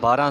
12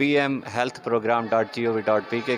pmhealthprogram.gov.pk